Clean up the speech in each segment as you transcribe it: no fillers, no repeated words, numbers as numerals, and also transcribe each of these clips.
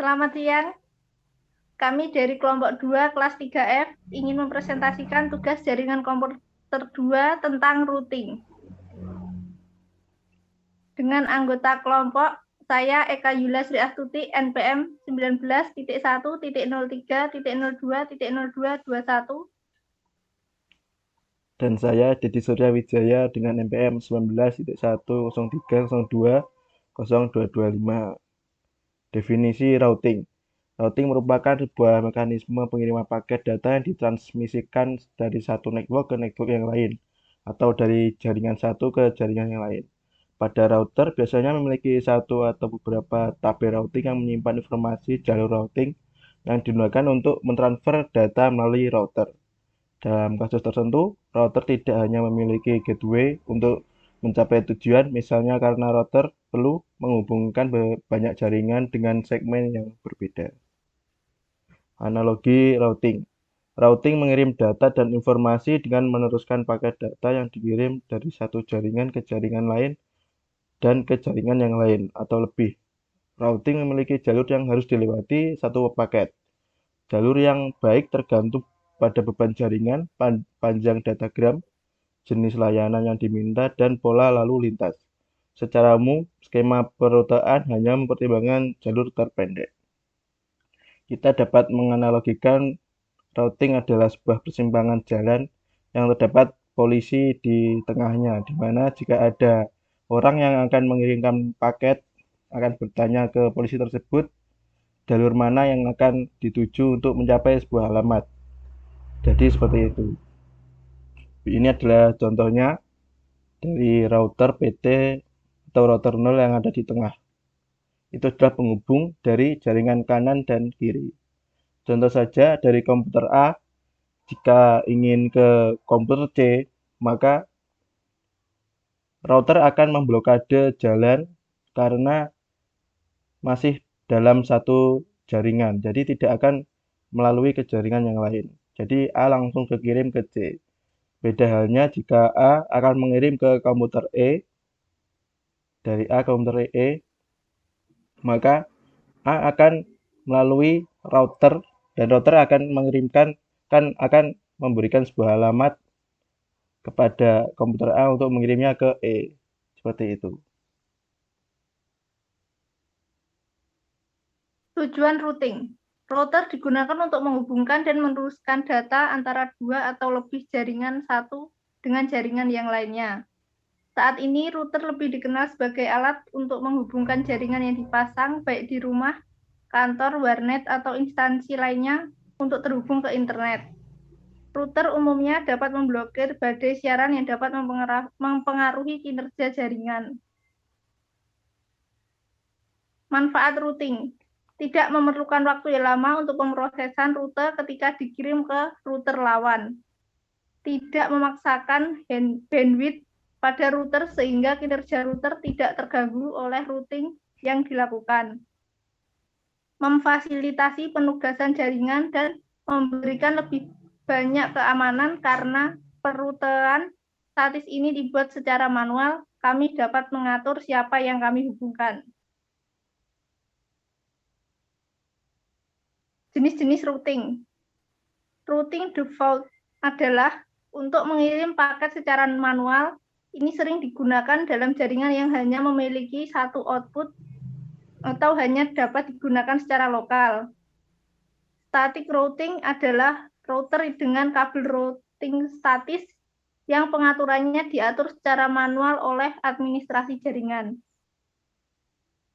Selamat siang. Kami dari kelompok 2 kelas 3F ingin mempresentasikan tugas jaringan komputer 2 tentang routing. Dengan anggota kelompok saya Eka Yula Sri Astuti NPM 19.1.03.02.0221. Dan saya Dedi Surya Wijaya dengan NPM 19.103.02.0225. Definisi routing. Routing merupakan sebuah mekanisme pengiriman paket data yang ditransmisikan dari satu network ke network yang lain, atau dari jaringan satu ke jaringan yang lain. Pada router biasanya memiliki satu atau beberapa tabel routing yang menyimpan informasi jalur routing yang digunakan untuk mentransfer data melalui router. Dalam kasus tertentu, router tidak hanya memiliki gateway untuk mencapai tujuan, misalnya karena router perlu menghubungkan banyak jaringan dengan segmen yang berbeda. Analogi routing. Routing mengirim data dan informasi dengan meneruskan paket data yang dikirim dari satu jaringan ke jaringan lain dan ke jaringan yang lain atau lebih. Routing memiliki jalur yang harus dilewati satu paket. Jalur yang baik tergantung pada beban jaringan, panjang datagram, jenis layanan yang diminta, dan pola lalu lintas. Secara umum, skema perutaan hanya mempertimbangkan jalur terpendek. Kita dapat menganalogikan routing adalah sebuah persimpangan jalan yang terdapat polisi di tengahnya, di mana jika ada orang yang akan mengirimkan paket akan bertanya ke polisi tersebut jalur mana yang akan dituju untuk mencapai sebuah alamat. Jadi seperti itu. Ini adalah contohnya dari router PT atau router 0 yang ada di tengah. Itu adalah penghubung dari jaringan kanan dan kiri. Contoh saja dari komputer A, jika ingin ke komputer C, maka router akan memblokade jalan karena masih dalam satu jaringan. Jadi tidak akan melalui ke jaringan yang lain. Jadi A langsung kekirim ke C. Beda halnya jika A akan mengirim ke komputer E, dari A ke komputer E, maka A akan melalui router dan router akan mengirimkan akan memberikan sebuah alamat kepada komputer A untuk mengirimnya ke E. Seperti itu. Tujuan routing. Router digunakan untuk menghubungkan dan meneruskan data antara dua atau lebih jaringan satu dengan jaringan yang lainnya. Saat ini, router lebih dikenal sebagai alat untuk menghubungkan jaringan yang dipasang baik di rumah, kantor, warnet, atau instansi lainnya untuk terhubung ke internet. Router umumnya dapat memblokir badai siaran yang dapat mempengaruhi kinerja jaringan. Manfaat routing. Tidak memerlukan waktu yang lama untuk pemrosesan rute ketika dikirim ke router lawan. Tidak memaksakan bandwidth pada router sehingga kinerja router tidak terganggu oleh routing yang dilakukan. Memfasilitasi penugasan jaringan dan memberikan lebih banyak keamanan karena perutean statis ini dibuat secara manual, kami dapat mengatur siapa yang kami hubungkan. Jenis-jenis routing. Routing default adalah untuk mengirim paket secara manual. Ini sering digunakan dalam jaringan yang hanya memiliki satu output atau hanya dapat digunakan secara lokal. Static routing adalah router dengan kabel routing statis yang pengaturannya diatur secara manual oleh administrasi jaringan.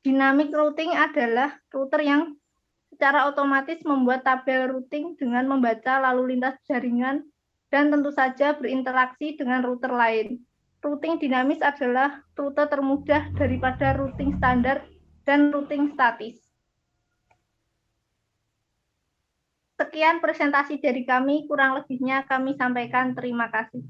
Dynamic routing adalah router yang secara otomatis membuat tabel routing dengan membaca lalu lintas jaringan dan tentu saja berinteraksi dengan router lain. Routing dinamis adalah rute termudah daripada routing standar dan routing statis. Sekian presentasi dari kami, kurang lebihnya kami sampaikan terima kasih.